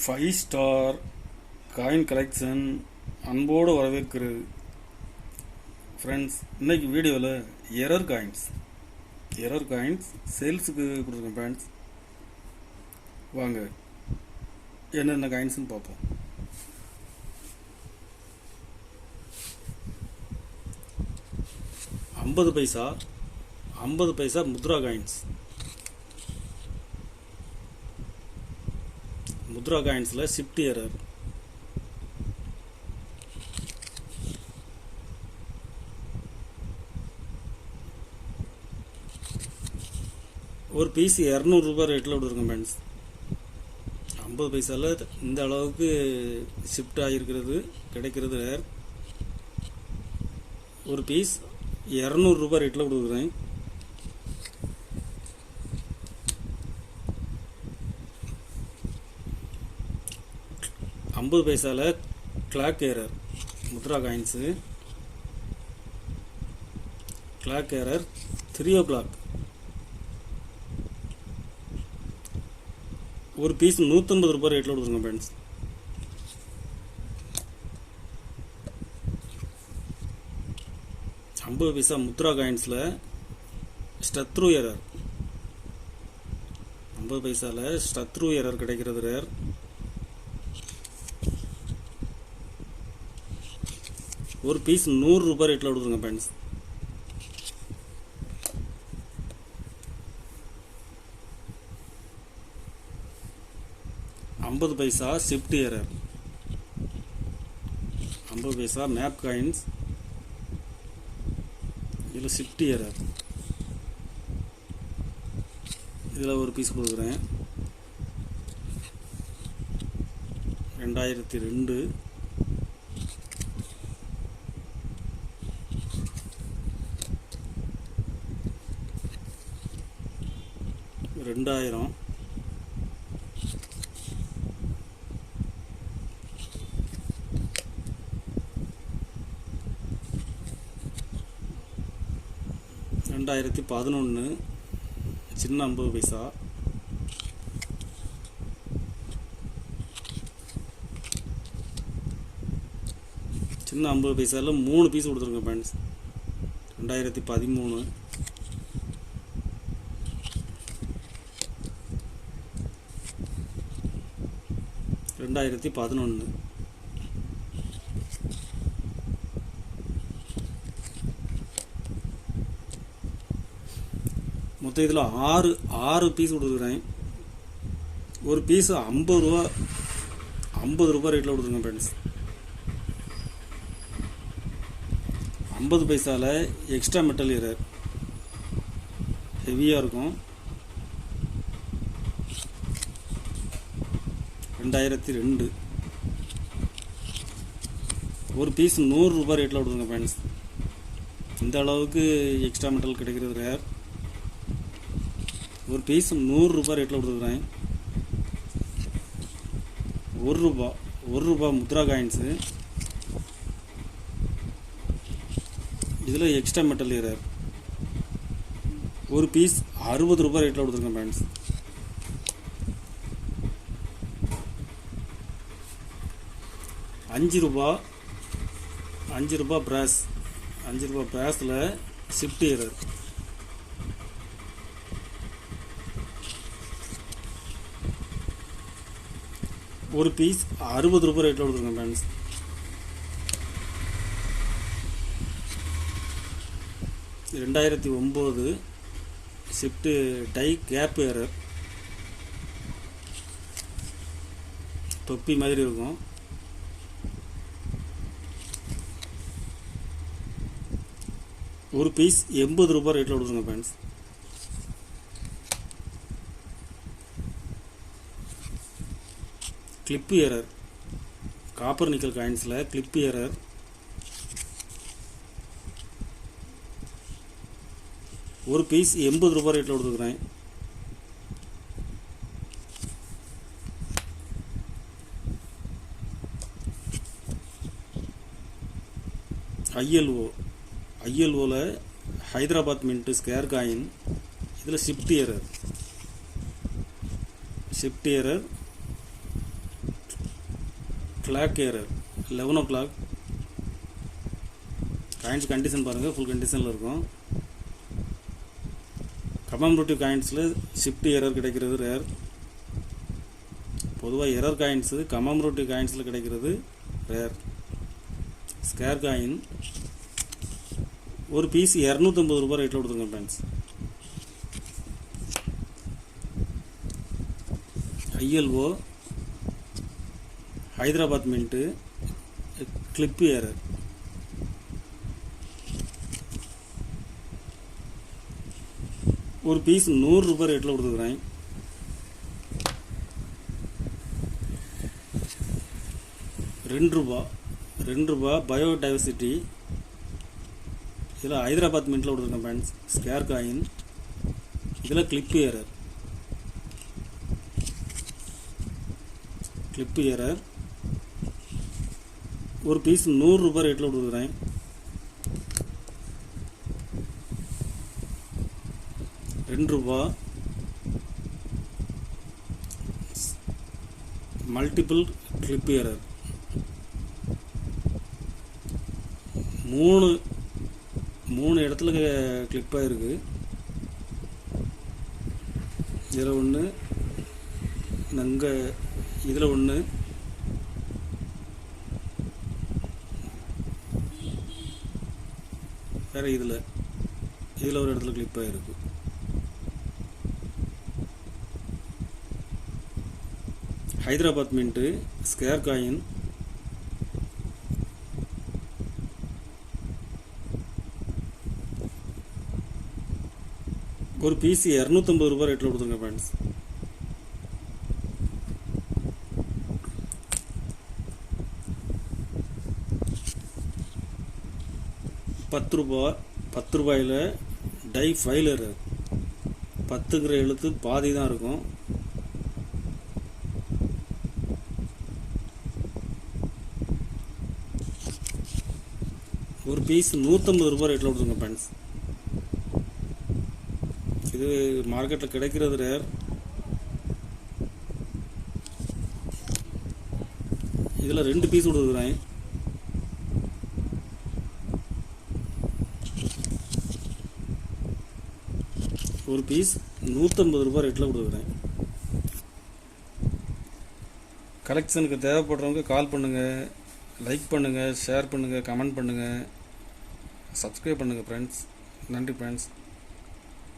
Five star coin collection அன்போடு வரவேற்கிறது. Friends, இன்னைக்கு வீடியோவில் எரர் காயின்ஸ் சேல்ஸுக்கு கொடுத்துருக்கேன். ஃப்ரெண்ட்ஸ், வாங்க என்னென்ன காயின்ஸ்னு பார்ப்போம். ஐம்பது பைசா முத்ரா காயின்ஸில் ஷிஃப்ட் எரர். ஒரு பீஸ் 200 ரூபாய் ரேட்டில் கொடுத்துருக்கேன். ஃப்ரெண்ட்ஸ், 50 பைசாவில் இந்த அளவுக்கு ஷிஃப்ட் ஆகிருக்கிறது கிடைக்கிறது ரேர். ஒரு பீஸ் 200 ரூபாய் ரேட்டில் கொடுக்குறேன். ஐம்பது பைசாவில் கிளாக் எரர் முத்ரா காயின்ஸு. Clock error 3 o'clock. ஒரு பீஸ் 150 ரூபாய் ரேட்டில் கொடுத்துருங்க. ஃப்ரெண்ட்ஸ், ஐம்பது பைசா முத்ரா காயின்ஸில் ஸ்டத்ரூ எரர். 50 பைசாவில் ஸ்டத்ரூ எரர் கிடைக்கிறது ரேர். ஒரு பீஸ் 100 ரூபாய் ரேட்டில் கொடுத்துருங்க. ஃப்ரெண்ட்ஸ், ஐம்பது பைசா ஷிஃப்ட் எரர். 50 பைசா மேப் காயின்ஸ், இதில் ஷிஃப்ட் எரர். இதில் ஒரு பீஸ் கொடுக்குறேன். 2002 2000 2011 சின்ன 50 பைசா. சின்ன 50 பைசாவில் 3 பீஸ் கொடுத்துருங்க. ஃப்ரெண்ட்ஸ், 2013 2011. மொத்தம் இதில் ஆறு பீஸ் கொடுத்துருக்குறேன். ஒரு பீஸ் 50 ரூபா ரேட்டில் கொடுத்துருங்க. ஃப்ரெண்ட்ஸ், 50 பைசாவில் எக்ஸ்ட்ரா மெட்டல் எரர் ஹெவியாக இருக்கும். 2002 ஒரு பீஸ் 100 ரூபாய் ரேட்டில் கொடுத்துருங்க. ஃப்ரெண்ட்ஸ், இந்த அளவுக்கு எக்ஸ்ட்ரா மெட்டல் கிடைக்கிறது ரேர். ஒரு பீஸ் 100 ரூபாய் ரேட்டில் கொடுத்துருக்குறேன். 1 ரூபாய் முத்ரா காயின்ஸு. இதில் எக்ஸ்ட்ரா மெட்டல் எரர். ஒரு பீஸ் 60 ரூபாய் ரேட்டில் கொடுத்துருக்கேன். ஃப்ரெண்ட்ஸ், அஞ்சு ரூபாய் பிராஸ். 5 ரூபாய் பிராஸில் ஷிஃப்ட் எரர். ஒரு பீஸ் 60 ரூபாய் ரேட்டில் கொடுத்துருங்க. Friends, (2009) shift die cap error. தொப்பி மாதிரி இருக்கும். ஒரு பீஸ் 80 ரூபாய் ரேட்டில் கொடுத்துருங்க. Friends, clip error. Copper nickel காயின்ஸில் கிளிப்பு எரர். ஒரு பீஸ் 80 ரூபாய் ரேட்டில் கொடுத்துருக்குறேன். ஐஎல்ஓவில் ஹைதராபாத் மின்ட்டு ஸ்கேர் காயின். இதில் shift error clock error 11 o'clock. Coins condition பாருங்கள், ஃபுல் கண்டிஷனில் இருக்கும். கமமரேட்டிவ் காயின்ஸில் ஷிஃப்ட் எரர் கிடைக்கிறது ரேர். பொதுவாக எரர் காயின்ஸு கமமரேட்டிவ் காயின்ஸில் கிடைக்கிறது ரேர். ஸ்கேர் காயின் ஒரு பீஸ் 250 ரூபாய் ரேட்டில் கொடுத்துருங்க friends. ILO Hyderabad mint clip error ஒரு பீஸ் 100 ரூபாய் ரேட்டில் கொடுத்துருக்குறேன். ₹2 பயோடைவர்சிட்டி இதில் ஹைதராபாத் மின்ட்டில் கொடுத்துருக்கேன் ஃப்ரெண்ட்ஸ். ஸ்கேர் காயின் இதில் கிளிப்பு ஏரர் ஒரு பீஸ் 100 ரூபாய் ரேட்டில் கொடுக்குறேன். ₹2 மல்டிபிள் கிளிப் ஏரர் 3 இடத்துல கிளிப்பாக இருக்குது. இதில் ஒன்று, இதில் ஒன்று, வேற இதில் ஒரு இடத்துல கிளிப்பாக இருக்குது. ஹைதராபாத் மின்ட்டு ஸ்கேர் காயின் ஒரு பீஸ் 250 ரூபாய் ரேட்டில் கொடுத்துருங்க ஃப்ரெண்ட்ஸ். ₹10 டை ஃபைலர் 10ங்கிற எழுத்து பாதி தான் இருக்கும். ஒரு பீஸ் 150 ரூபாய் ரேட்டில் கொடுத்துருங்க ஃப்ரெண்ட்ஸ். இது மார்க்கெட்டில் கிடைக்கிறது ரேர். இதில் 2 பீஸ் கொடுத்துருக்குறேன். ஒரு பீஸ் 150 ரூபாய் ரேட்டில் கொடுக்குறேன். கலெக்ஷனுக்கு தேவைப்படுறவங்க கால் பண்ணுங்கள், லைக் பண்ணுங்கள், ஷேர் பண்ணுங்கள், கமெண்ட் பண்ணுங்கள், சப்ஸ்கிரைப் பண்ணுங்கள் ஃப்ரெண்ட்ஸ். நன்றி ஃப்ரெண்ட்ஸ்.